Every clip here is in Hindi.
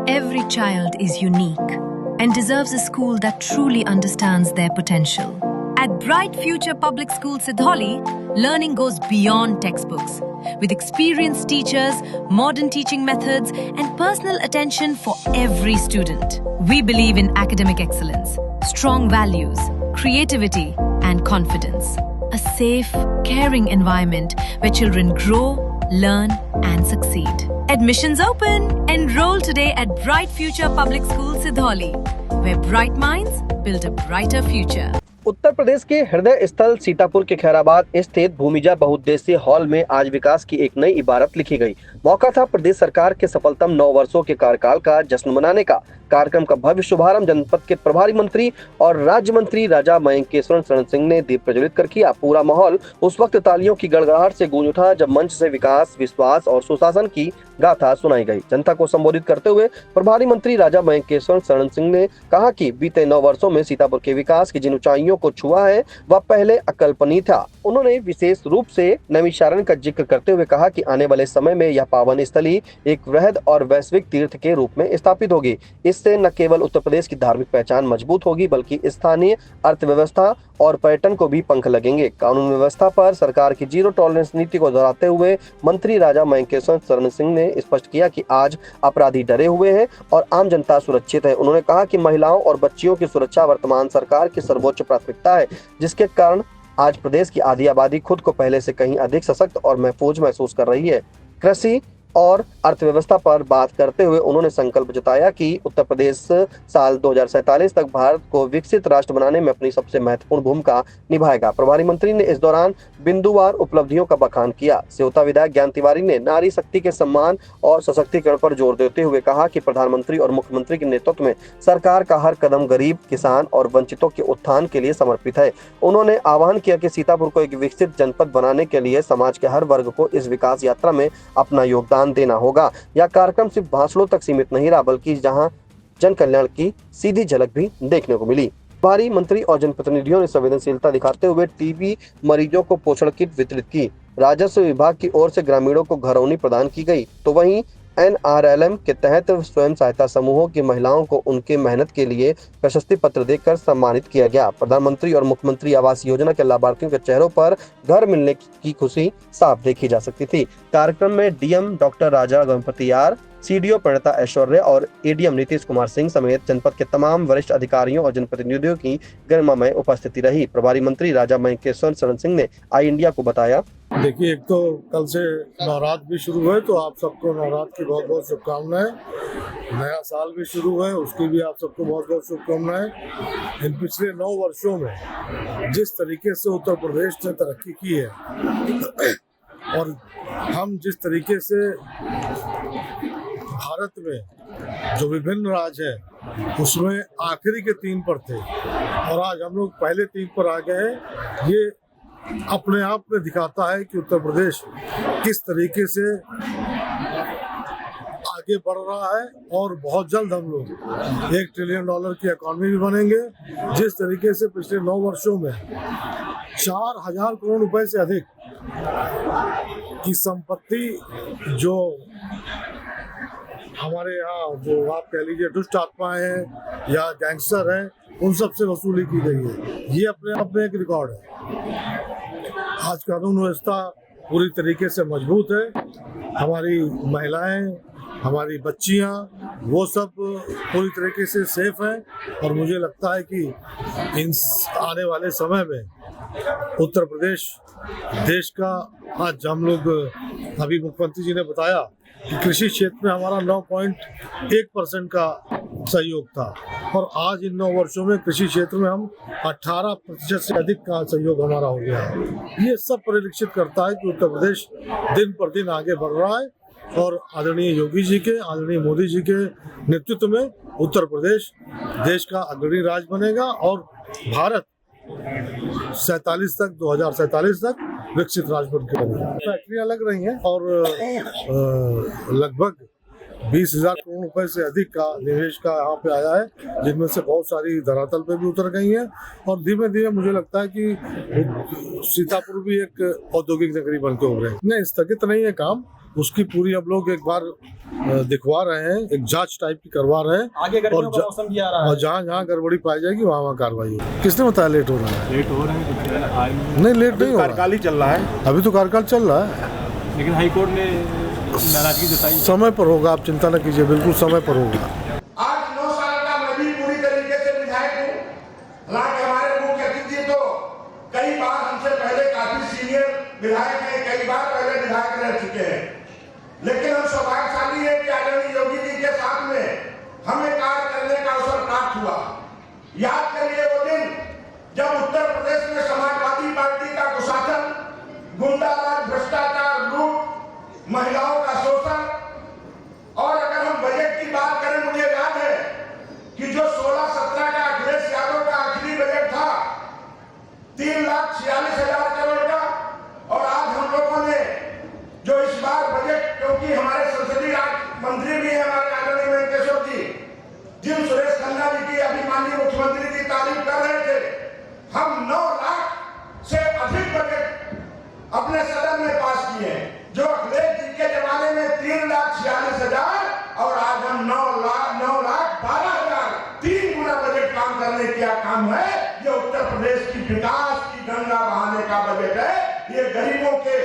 Every child is unique and deserves a school that truly understands their potential. At Bright Future Public School Sidhauli, learning goes beyond textbooks. With experienced teachers, modern teaching methods, and personal attention for every student. We believe in academic excellence, strong values, creativity, and confidence. A safe, caring environment where children grow, learn, and succeed. Admissions open! Enroll today at Bright Future Public School Sidhauli, where bright minds build a brighter future. Uttar Pradesh के हृदय स्थल सीतापुर के खैराबाद स्थित भूमिजा बहुउद्देशीय हॉल में आज विकास की एक नई इबारत लिखी गई। मौका था प्रदेश सरकार के सफलतम 9 वर्षों के कार्यकाल का जश्न मनाने का। कार्यक्रम का भव्य शुभारंभ जनपद के प्रभारी मंत्री और राज्य मंत्री राजा मयंकेश्वर शरण सिंह ने दीप प्रज्वलित कर किया। पूरा माहौल उस वक्त तालियों की गड़गड़ाहट से गूंज उठा जब मंच से विकास, विश्वास और सुशासन की गाथा सुनाई गई। जनता को संबोधित करते हुए प्रभारी मंत्री राजा मयंकेश्वर शरण सिंह ने कहा कि बीते 9 वर्षों में सीतापुर के विकास की जिन ऊंचाइयों को छुआ है वह पहले अकल्पनीय था। उन्होंने विशेष रूप से नवीनीकरण का जिक्र करते हुए कहा कि आने वाले समय में यह पावन स्थली एक वृहद और वैश्विक तीर्थ के रूप में स्थापित होगी। इससे न केवल उत्तर प्रदेश की धार्मिक पहचान मजबूत होगी बल्कि स्थानीय अर्थव्यवस्था और पर्यटन को भी पंख लगेंगे। कानून व्यवस्था पर सरकार की जीरो टॉलरेंस नीति को दोहराते हुए मंत्री राजा मयंकेश्वर शरण सिंह ने स्पष्ट किया कि आज अपराधी डरे हुए हैं और आम जनता सुरक्षित है। उन्होंने कहा कि महिलाओं और बच्चियों की सुरक्षा वर्तमान सरकार की सर्वोच्च प्राथमिकता है, जिसके कारण आज प्रदेश की आधी आबादी खुद को पहले से कहीं अधिक सशक्त और महफूज महसूस कर रही है। कृषि और अर्थव्यवस्था पर बात करते हुए उन्होंने संकल्प जताया कि उत्तर प्रदेश साल 2047 तक भारत को विकसित राष्ट्र बनाने में अपनी सबसे महत्वपूर्ण भूमिका निभाएगा। प्रभारी मंत्री ने इस दौरान बिंदुवार उपलब्धियों का बखान किया। सेवता विधायक ज्ञान तिवारी ने नारी शक्ति के सम्मान और सशक्तिकरण पर जोर देते हुए कहा कि प्रधानमंत्री और मुख्यमंत्री के नेतृत्व में सरकार का हर कदम गरीब, किसान और वंचितों के उत्थान के लिए समर्पित है। उन्होंने आह्वान किया कि सीतापुर को एक विकसित जनपद बनाने के लिए समाज के हर वर्ग को इस विकास यात्रा में अपना योगदान देना होगा। यह कार्यक्रम सिर्फ भाषणों तक सीमित नहीं रहा बल्कि जहां जन कल्याण की सीधी झलक भी देखने को मिली। प्रभारी मंत्री और जनप्रतिनिधियों ने संवेदनशीलता दिखाते हुए टीबी मरीजों को पोषण किट वितरित की। राजस्व विभाग की ओर से ग्रामीणों को घरौनी प्रदान की गई तो वहीं NRLM के तहत स्वयं सहायता समूहों की महिलाओं को उनके मेहनत के लिए प्रशस्ति पत्र देकर सम्मानित किया गया। प्रधानमंत्री और मुख्यमंत्री आवास योजना के लाभार्थियों के चेहरों पर घर मिलने की खुशी साफ देखी जा सकती थी। कार्यक्रम में DM डॉक्टर राजा गणपति यार, CDO प्रणता ऐश्वर्य और ADM नीतीश कुमार सिंह समेत जनपद के तमाम वरिष्ठ अधिकारियों और जनप्रतिनिधियों की गरिमामय उपस्थिति रही। प्रभारी मंत्री राजा मयंकेश्वर शरण सिंह ने आई इंडिया को बताया, देखिए, एक तो कल से नवरात्र भी शुरू है, तो आप सबको नवरात्र की बहुत बहुत शुभकामनाएं। नया साल भी शुरू है, उसकी भी आप सबको बहुत बहुत शुभकामनाएं। इन पिछले 9 वर्षों में जिस तरीके से उत्तर प्रदेश ने तरक्की की है और हम जिस तरीके से भारत में जो विभिन्न राज्य है उसमें आखिरी के 3 पर थे और आज हम लोग पहले 3 पर आ गए हैं, ये अपने आप में दिखाता है कि उत्तर प्रदेश किस तरीके से आगे बढ़ रहा है और बहुत जल्द हम लोग $1 ट्रिलियन की इकॉनमी भी बनेंगे। जिस तरीके से पिछले 9 वर्षों में 4000 करोड़ रुपए से अधिक की संपत्ति जो हमारे यहाँ जो आप कह लीजिए दुष्ट आत्माएं हैं या गैंगस्टर हैं, उन सब से वसूली की गई है, ये अपने आप में एक रिकॉर्ड है। आज कानून व्यवस्था पूरी तरीके से मजबूत है। हमारी महिलाएं, हमारी बच्चियां, वो सब पूरी तरीके से सेफ हैं और मुझे लगता है कि इन आने वाले समय में उत्तर प्रदेश देश का, आज हम लोग अभी मुख्यमंत्री जी ने बताया कि कृषि क्षेत्र में हमारा 9.1% का सहयोग था और आज इन 9 वर्षों में कृषि क्षेत्र में हम 18% से अधिक का सहयोग हमारा हो गया है। ये सब परिलक्षित करता है कि उत्तर प्रदेश दिन पर दिन आगे बढ़ रहा है और आदरणीय योगी जी के, आदरणीय मोदी जी के नेतृत्व में उत्तर प्रदेश देश का अग्रणी राज्य बनेगा और भारत 2047 तक विकसित राज्य बन के बनेगा। फैक्ट्रियां लग रही हैं और लगभग 20,000 करोड़ रुपए से अधिक का निवेश का यहाँ पे आया है, जिनमें से बहुत सारी धरातल पे भी उतर गई हैं और धीमे धीमे मुझे लगता है कि सीतापुर भी एक औद्योगिक नगरी बन के उभरे। नहीं, स्थगित नहीं है काम, उसकी पूरी हम लोग एक बार दिखवा रहे हैं, एक जांच टाइप की करवा रहे हैं। आगे गर्मियों का मौसम भी आ रहा है और जहाँ जहाँ गड़बड़ी पाई जाएगी वहाँ वहाँ कार्रवाई होगी। किसने बताया लेट हो रहा है? लेट हो रहे हैं नहीं, लेट नहीं हो रहा, कार्यकाल ही चल रहा है। अभी तो कार्यकाल चल रहा है, लेकिन हाईकोर्ट ने नाराजगी जताई। समय पर होगा, आप चिंता न कीजिए, बिल्कुल समय पर होगा। आज 9 साल का मैं भी पूरी तरीके से विधायक हूँ। हालांकि हमारे मुख्य अतिथि तो कई बार हमसे पहले काफी सीनियर विधायक हैं, कई बार पहले विधायक रह चुके हैं, लेकिन हम सौभाग्यशाली हैं कि आदरणीय योगी जी के साथ में हमें कार्य करने का अवसर प्राप्त हुआ। याद करिए वो दिन जब उत्तर प्रदेश में समाजवादी पार्टी का कुशासन, गुंडाराज, भ्रष्टाचार, लूट, महिलाओं का शोषण, और अगर हम बजट की बात करें, मुझे याद है कि जो 16-17 का अखिलेश यादव का आखिरी बजट था 3,46,000 करोड़ का, और आज हम लोगों ने जो इस बार बजट, क्योंकि हमारे संसदीय राज्य मंत्री भी हैं हमारे आदरणीय वेंकटेश्वर जी, जिन सुरेश खन्ना जी की अभी माननीय मुख्यमंत्री की तारीफ कर रहे थे, हम 9 लाख से अधिक बजट अपने सदन में पास किए, जो अखिलेश जी के जमाने में 3,46,000 और आज हम 9,12,000, 3 गुना बजट काम करने का काम है। ये उत्तर प्रदेश की विकास की गंगा बहाने का बजट है। ये गरीबों के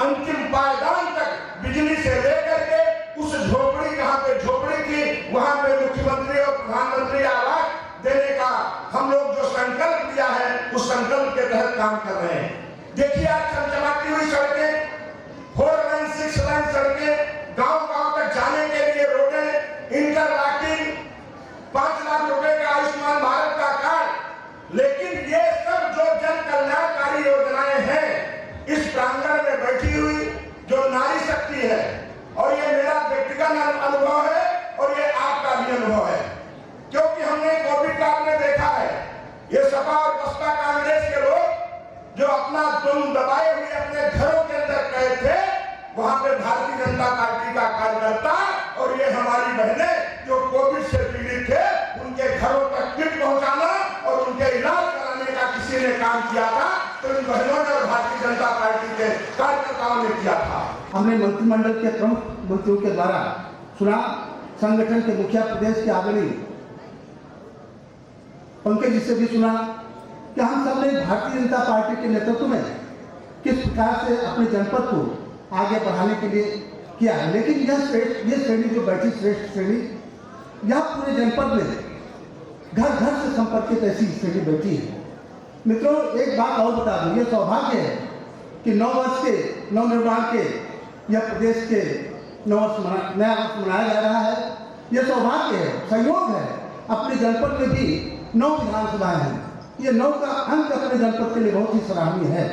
अंतिम पायदान तक, बिजली से लेकर के उस झोपड़ी, कहाँ पे झोपड़ी थी वहां पे मुख्यमंत्री और प्रधानमंत्री आवास देने का हम लोग जो संकल्प लिया है, उस संकल्प के तहत काम कर रहे हैं। देखिए आज चमचमाती हुई सड़कें, 4 लाइन 6 लाइन सड़कें, गांव-गांव तक जाने के लिए रोडें, इंटरलॉकिंग, 5 लाख रुपए का आयुष्मान भारत का कार्ड। लेकिन ये सब जो जन कल्याणकारी योजनाएं हैं, इस प्रांगण में बैठी हुई जो नारी शक्ति है, और ये मेरा व्यक्तिगत अनुभव है और ये आपका भी अनुभव है, क्योंकि हमने कोविड काल में देखा है, ये सपा और बसपा कांग्रेस के लोग जो अपना दुम दबाए हुए अपने घरों के अंदर गए थे, वहां पे भारतीय जनता पार्टी का कार्यकर्ता और ये हमारी बहनें जो कोविड से पीड़ित थे, उनके घरों तक किट पहुंचाना और उनके इलाज कराने का किसी ने काम किया था, तो इन बहनों ने और भारतीय जनता पार्टी के कार्यकर्ताओं ने किया था। हमने मंत्रिमंडल के प्रमुख मंत्रियों के द्वारा सुना, संगठन के मुखिया प्रदेश के आदरणीय पंकज जी से भी सुना कि हम सब ने भारतीय जनता पार्टी के नेतृत्व में किस प्रकार से अपने जनपद को आगे बढ़ाने के लिए किया है। लेकिन ये श्रेणी जो बैठी, श्रेष्ठ श्रेणी, यह पूरे जनपद में घर घर से संपर्कित ऐसी श्रेणी बैठी है। मित्रों, एक बात और बता दूं, ये सौभाग्य है कि 9 वर्ष के नवनिर्माण के यह प्रदेश के नया वर्ष मनाया जा रहा है। यह सौभाग्य है, संयोग है, अपने जनपद में भी 9 विधानसभाएं हैं। ये 9 का अंक अपने जनपद के लिए बहुत ही सराहनीय है।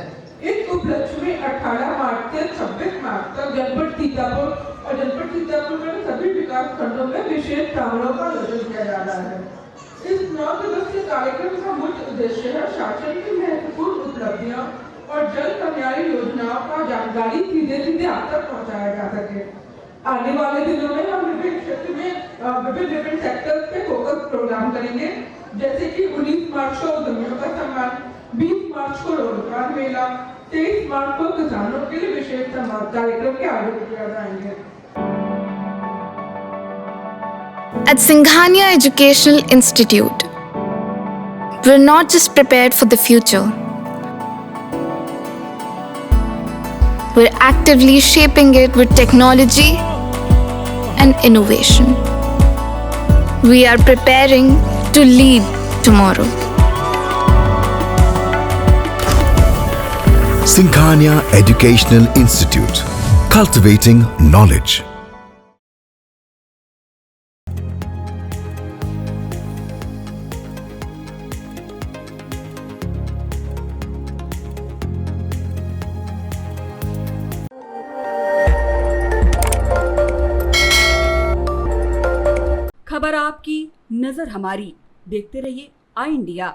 इस उपलक्ष्य में 18 मार्च से 26 मार्च तक जनपद सीतापुर और जनपद सीतापुर में सभी विकास खंडों में विशेष समारोह का आयोजन किया जा रहा है। इस 9 दिवसीय कार्यक्रम का मुख्य उद्देश्य है शासन की महत्वपूर्ण उपलब्धियां और जन कल्याण योजनाओं का जानकारी सीधे सीधे आप तक पहुँचाया जा सके। आने वाले दिनों में हम विभिन्न क्षेत्र में विभिन्न सेक्टर्स पे फोकस प्रोग्राम करेंगे, जैसे कि 19 मार्च को उद्यमियों का सम्मान, 20 मार्च को रोजगार मेला, 23 मार्च को किसानों के लिए विशेष सम्मान कार्यक्रम के आयोजित किए जाएंगे। At Singhania Educational Institute, we're not just prepared for the future, we're actively shaping it with technology and innovation. We are preparing to lead tomorrow. Singhania Educational Institute, cultivating knowledge. खबर आपकी, नजर हमारी। देखते रहिए आई इंडिया।